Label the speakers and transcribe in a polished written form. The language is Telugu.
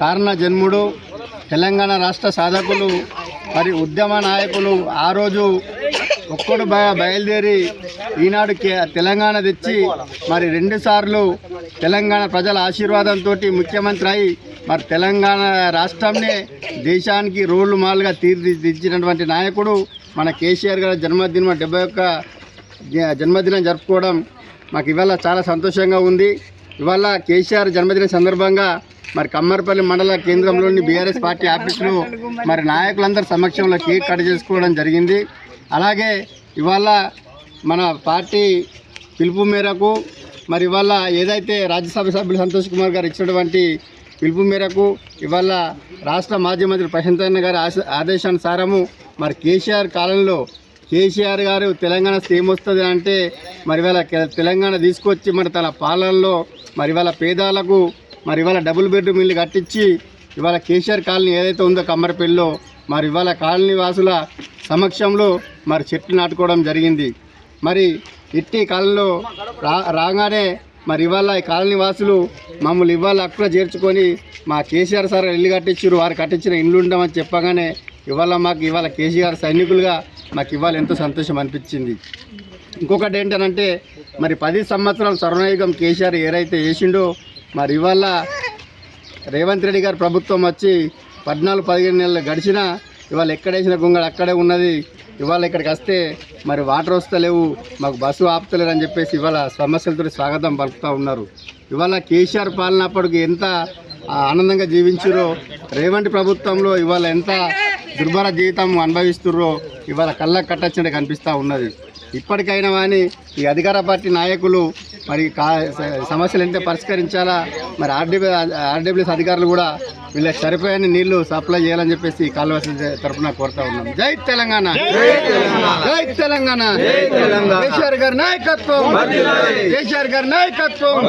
Speaker 1: కారణ జన్ముడు, తెలంగాణ రాష్ట్ర సాధకులు, మరి ఉద్యమ నాయకులు. ఆ రోజు ఒక్కడు బయలుదేరి ఈనాడు తెలంగాణ తెచ్చి మరి 2 సార్లు తెలంగాణ ప్రజల ఆశీర్వాదంతో ముఖ్యమంత్రి అయి మరి తెలంగాణ రాష్ట్రంనే దేశానికి రోడ్లు మాలుగా తీర్చిదిద్దినటువంటి నాయకుడు మన కేసీఆర్ గారి జన్మదినం 71 జన్మదినం జరుపుకోవడం మాకు ఇవాళ చాలా సంతోషంగా ఉంది. ఇవాళ కేసీఆర్ జన్మదిన సందర్భంగా మరి కమ్మర్పల్లి మండల కేంద్రంలోని బీఆర్ఎస్ పార్టీ ఆఫీసులో మరి నాయకులందరి సమక్షంలో కేక్ కట్ చేసుకోవడం జరిగింది. అలాగే ఇవాళ మన పార్టీ పిలుపు మేరకు మరి ఇవాళ ఏదైతే రాజ్యసభ సభ్యులు సంతోష్ కుమార్ గారు ఇచ్చినటువంటి పిలుపు మేరకు ఇవాళ రాష్ట్ర మాజీ మంత్రి ప్రశాంత్ అన్న గారి ఆదేశానుసారము మరి కేసీఆర్ కాలంలో కేసీఆర్ గారు తెలంగాణ ఏమొస్తుంది అంటే మరి ఇవాళ తెలంగాణ తీసుకొచ్చి మరి తన పాలనలో మరి ఇవాళ పేదాలకు మరి ఇవాళ డబుల్ బెడ్రూమ్ ఇల్లు కట్టించి ఇవాళ కేసీఆర్ కాలనీ ఏదైతే ఉందో కమ్మరపల్లిలో మరి ఇవాళ కాలనీ వాసుల సమక్షంలో మరి చెట్లు నాటుకోవడం జరిగింది. మరి ఇట్టి కాలంలో రాగానే మరి ఇవాళ ఈ కాలనీ వాసులు మమ్మల్ని ఇవాళ అక్కడ చేర్చుకొని మా కేసీఆర్ సార్ ఇల్లు కట్టించారు, వారు కట్టించిన ఇల్లు ఉండమని చెప్పగానే ఇవాళ కేసీఆర్ సైనికులుగా మాకు ఇవాళ ఎంతో సంతోషం అనిపించింది. ఇంకొకటి ఏంటంటే మరి 10 సంవత్సరాల స్వర్ణయుగం కేసీఆర్ ఏదైతే చేసిండో మరి ఇవాళ రేవంత్ రెడ్డి గారు ప్రభుత్వం వచ్చి 14-15 నెలలు గడిచినా ఇవాళ ఎక్కడేసిన గుంగడు అక్కడే ఉన్నది. ఇవాళ ఇక్కడికి వస్తే మరి వాటర్ వస్తలేవు, మాకు బస్సు ఆపుతలేరు అని చెప్పేసి ఇవాళ సమస్యలతో స్వాగతం పలుకుతూ ఉన్నారు. ఇవాళ కేసీఆర్ పాలన అప్పటికి ఎంత ఆనందంగా జీవించారో, రేవంత్ ప్రభుత్వంలో ఇవాళ ఎంత దుర్భర జీవితం అనుభవిస్తుర్రో ఇవాళ కళ్ళకు కట్టొచ్చినట్టు కనిపిస్తూ ఉన్నది. ఇప్పటికైనా కానీ ఈ అధికార పార్టీ నాయకులు మరి సమస్యలు ఎంత పరిష్కరించాలా, మరి ఆర్డబ్ల్యూఎస్ అధికారులు కూడా వీళ్ళకి సరిపోయని నీళ్లు సప్లై చేయాలని చెప్పేసి కాళవాసి తరఫున కోరుతా ఉన్నాం. జై తెలంగాణ, జై తెలంగాణ. కేసీఆర్ గారి నాయకత్వం, కేసీఆర్ గారి నాయకత్వం.